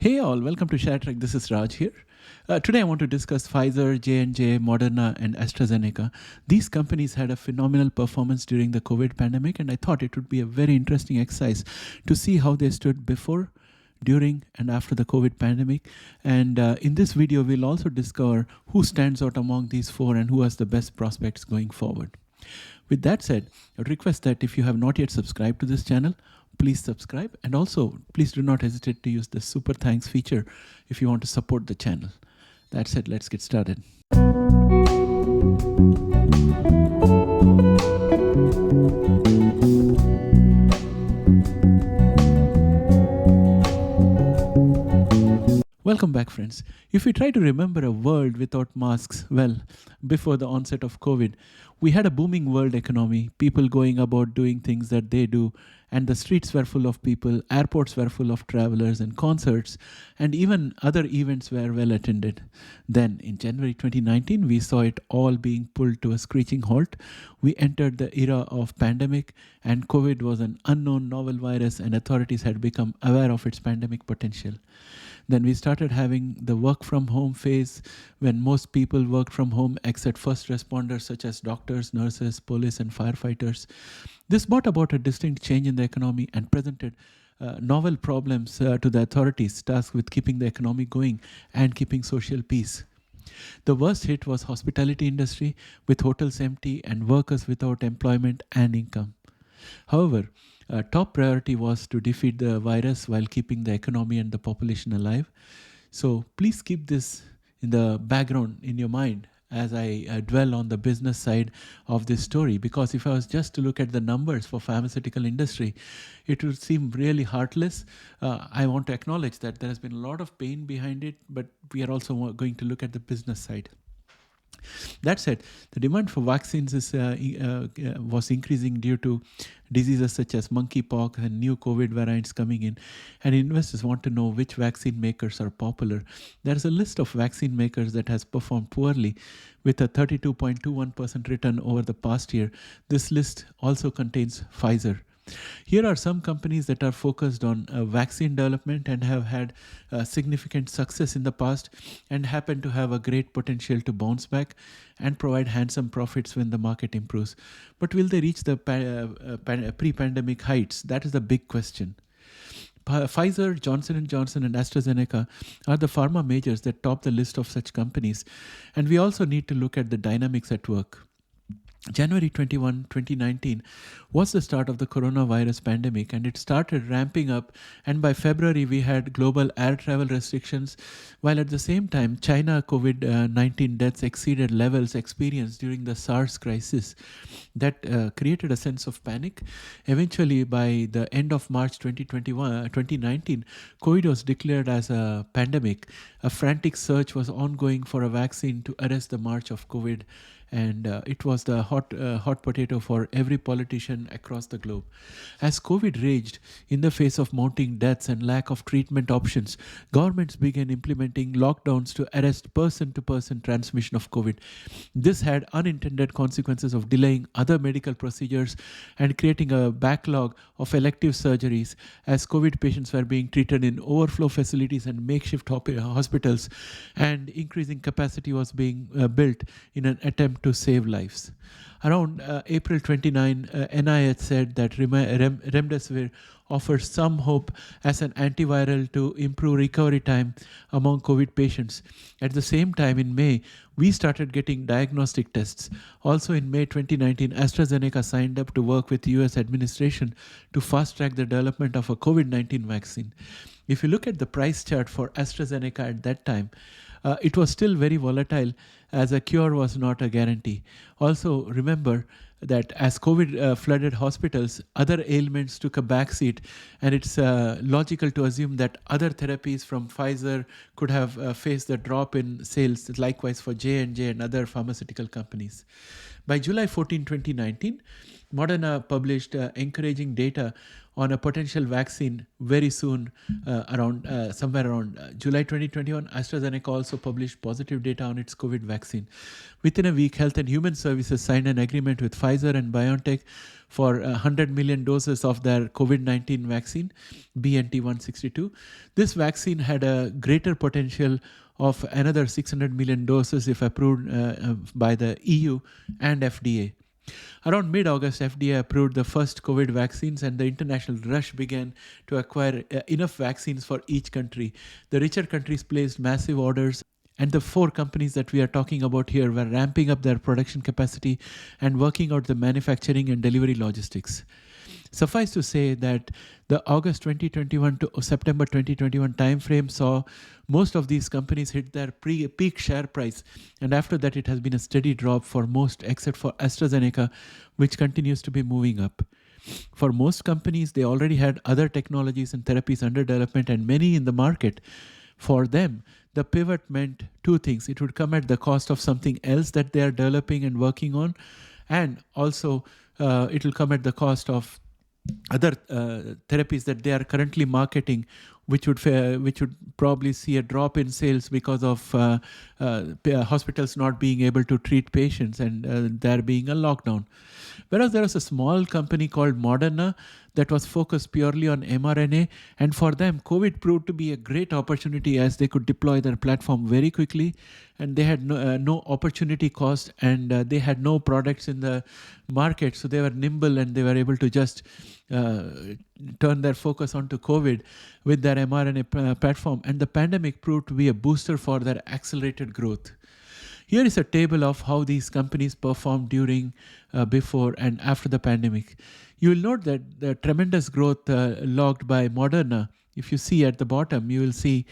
Hey all, welcome to ShareTrack. This is Raj here. Today I want to discuss Pfizer, J&J, Moderna and Astrazeneca. These companies had a phenomenal performance during the COVID pandemic, and I thought it would be a very interesting exercise to see how they stood before, during and after the COVID pandemic. And in this video, we'll also discover who stands out among these four and who has the best prospects going forward. With that said, I would request that if you have not yet subscribed to this channel, please subscribe, and also please do not hesitate to use the super thanks feature if you want to support the channel. That said, let's get started. Welcome back, friends. If we try to remember a world without masks, well, before the onset of COVID, we had a booming world economy, people going about doing things that they do, and the streets were full of people, airports were full of travelers and concerts, and even other events were well attended. Then, in January 2019, we saw it all being pulled to a screeching halt. We entered the era of pandemic, and COVID was an unknown novel virus, and authorities had become aware of its pandemic potential. Then we started having the work from home phase when most people worked from home except first responders such as doctors, nurses, police and firefighters. This brought about a distinct change in the economy and presented novel problems to the authorities tasked with keeping the economy going and keeping social peace. The worst hit was hospitality industry, with hotels empty and workers without employment and income. However, top priority was to defeat the virus while keeping the economy and the population alive. So please keep this in the background in your mind as I dwell on the business side of this story, because if I was just to look at the numbers for pharmaceutical industry, it would seem really heartless. I want to acknowledge that there has been a lot of pain behind it, but we are also going to look at the business side. That said, the demand for vaccines was increasing due to diseases such as monkeypox and new COVID variants coming in, and investors want to know which vaccine makers are popular. There is a list of vaccine makers that has performed poorly with a 32.21% return over the past year. This list also contains Pfizer. Here are some companies that are focused on vaccine development and have had significant success in the past and happen to have a great potential to bounce back and provide handsome profits when the market improves. But will they reach the pre-pandemic heights? That is the big question. Pfizer, Johnson & Johnson and AstraZeneca are the pharma majors that top the list of such companies. And we also need to look at the dynamics at work. January 21, 2019 was the start of the coronavirus pandemic, and it started ramping up, and by February we had global air travel restrictions, while at the same time China COVID-19 deaths exceeded levels experienced during the SARS crisis. That created a sense of panic. Eventually, by the end of March 2019, COVID was declared as a pandemic. A frantic search was ongoing for a vaccine to arrest the march of COVID. And it was the hot potato for every politician across the globe. As COVID raged, in the face of mounting deaths and lack of treatment options, governments began implementing lockdowns to arrest person-to-person transmission of COVID. This had unintended consequences of delaying other medical procedures and creating a backlog of elective surgeries as COVID patients were being treated in overflow facilities and makeshift hospitals, and increasing capacity was being built in an attempt to save lives. Around April 29, NIH said that remdesivir offers some hope as an antiviral to improve recovery time among COVID patients. At the same time, in May, we started getting diagnostic tests. Also in May 2019, AstraZeneca signed up to work with the US administration to fast-track the development of a COVID-19 vaccine. If you look at the price chart for AstraZeneca at that time, it was still very volatile, as a cure was not a guarantee. Also, remember that as COVID flooded hospitals, other ailments took a backseat, and it's logical to assume that other therapies from Pfizer could have faced a drop in sales, likewise for J&J and other pharmaceutical companies. By July 14, 2019, Moderna published encouraging data on a potential vaccine very soon, around somewhere around July 2021. AstraZeneca also published positive data on its COVID vaccine. Within a week, Health and Human Services signed an agreement with Pfizer and BioNTech for 100 million doses of their COVID-19 vaccine, BNT162. This vaccine had a greater potential of another 600 million doses if approved by the EU and FDA. Around mid-August, FDA approved the first COVID vaccines, and the international rush began to acquire enough vaccines for each country. The richer countries placed massive orders, and the 4 companies that we are talking about here were ramping up their production capacity and working out the manufacturing and delivery logistics. Suffice to say that the August 2021 to September 2021 timeframe saw most of these companies hit their peak share price, and after that it has been a steady drop for most except for AstraZeneca, which continues to be moving up. For most companies, they already had other technologies and therapies under development and many in the market. For them, the pivot meant 2 things. It would come at the cost of something else that they are developing and working on, and also it will come at the cost of other therapies that they are currently marketing, which would probably see a drop in sales because of hospitals not being able to treat patients and there being a lockdown. Whereas there was a small company called Moderna that was focused purely on mRNA, and for them, COVID proved to be a great opportunity as they could deploy their platform very quickly, and they had no opportunity cost, and they had no products in the market, so they were nimble and they were able to just turn their focus onto COVID with their mRNA platform, and the pandemic proved to be a booster for their accelerated growth. Here is a table of how these companies performed during, before, and after the pandemic. You will note that the tremendous growth logged by Moderna. If you see at the bottom, you will see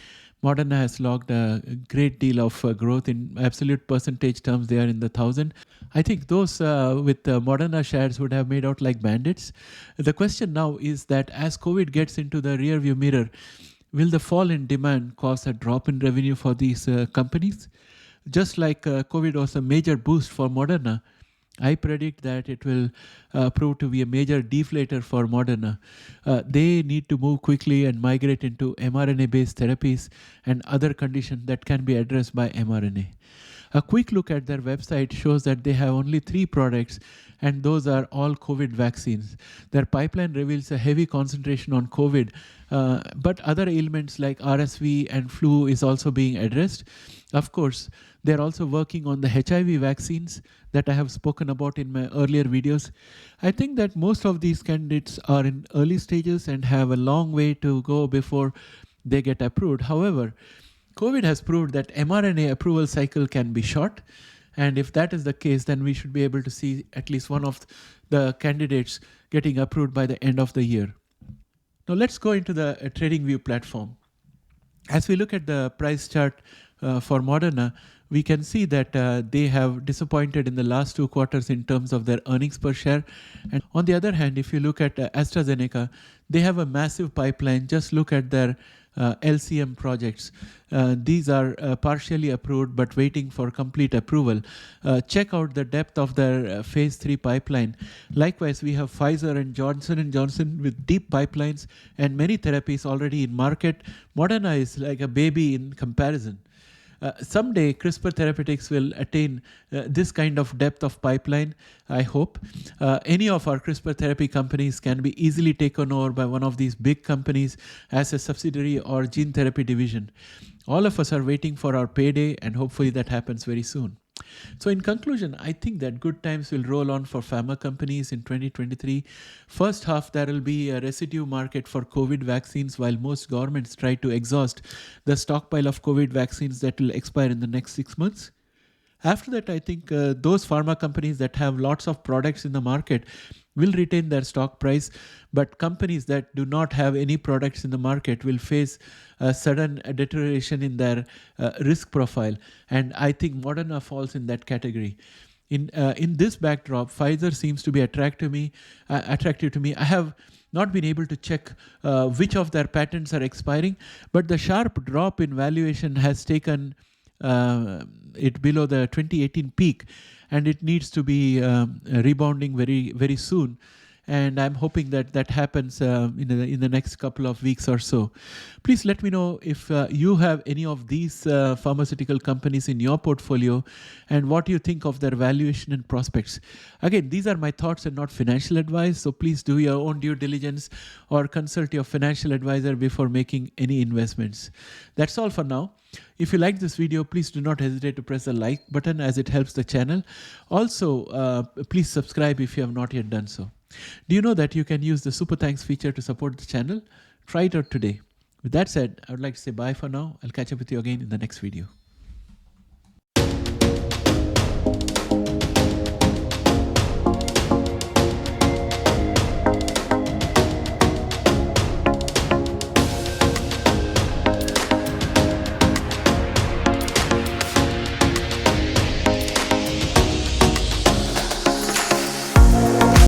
Moderna has logged a great deal of growth in absolute percentage terms. They are in the 1,000. I think those with Moderna shares would have made out like bandits. The question now is that as COVID gets into the rearview mirror, will the fall in demand cause a drop in revenue for these companies? Just like COVID was a major boost for Moderna, I predict that it will prove to be a major deflator for Moderna. They need to move quickly and migrate into mRNA-based therapies and other conditions that can be addressed by mRNA. A quick look at their website shows that they have only 3 products, and those are all COVID vaccines. Their pipeline reveals a heavy concentration on COVID, but other ailments like RSV and flu is also being addressed. Of course, they're also working on the HIV vaccines that I have spoken about in my earlier videos. I think that most of these candidates are in early stages and have a long way to go before they get approved. However, COVID has proved that mRNA approval cycle can be short, and if that is the case, then we should be able to see at least one of the candidates getting approved by the end of the year. Now let's go into the TradingView platform. As we look at the price chart for Moderna, we can see that they have disappointed in the last 2 quarters in terms of their earnings per share. And on the other hand, if you look at AstraZeneca, they have a massive pipeline. Just look at their LCM projects. These are partially approved but waiting for complete approval. Check out the depth of their phase 3 pipeline. Likewise, we have Pfizer and Johnson & Johnson with deep pipelines and many therapies already in market. Moderna is like a baby in comparison. Someday, CRISPR Therapeutics will attain this kind of depth of pipeline, I hope. Any of our CRISPR therapy companies can be easily taken over by one of these big companies as a subsidiary or gene therapy division. All of us are waiting for our payday, and hopefully that happens very soon. So in conclusion, I think that good times will roll on for pharma companies in 2023. First half, there will be a residue market for COVID vaccines while most governments try to exhaust the stockpile of COVID vaccines that will expire in the next 6 months. After that, I think those pharma companies that have lots of products in the market will retain their stock price, but companies that do not have any products in the market will face a sudden deterioration in their risk profile. And I think Moderna falls in that category. In this backdrop, Pfizer seems to be attractive to me. I have not been able to check which of their patents are expiring, but the sharp drop in valuation has taken it below the 2018 peak, and it needs to be rebounding very, very soon. And I'm hoping that that happens in the next couple of weeks or so. Please let me know if you have any of these pharmaceutical companies in your portfolio and what you think of their valuation and prospects. Again, these are my thoughts and not financial advice, so please do your own due diligence or consult your financial advisor before making any investments. That's all for now. If you like this video, please do not hesitate to press the like button as it helps the channel. Also, please subscribe if you have not yet done so. Do you know that you can use the Super Thanks feature to support the channel? Try it out today. With that said, I would like to say bye for now. I'll catch up with you again in the next video.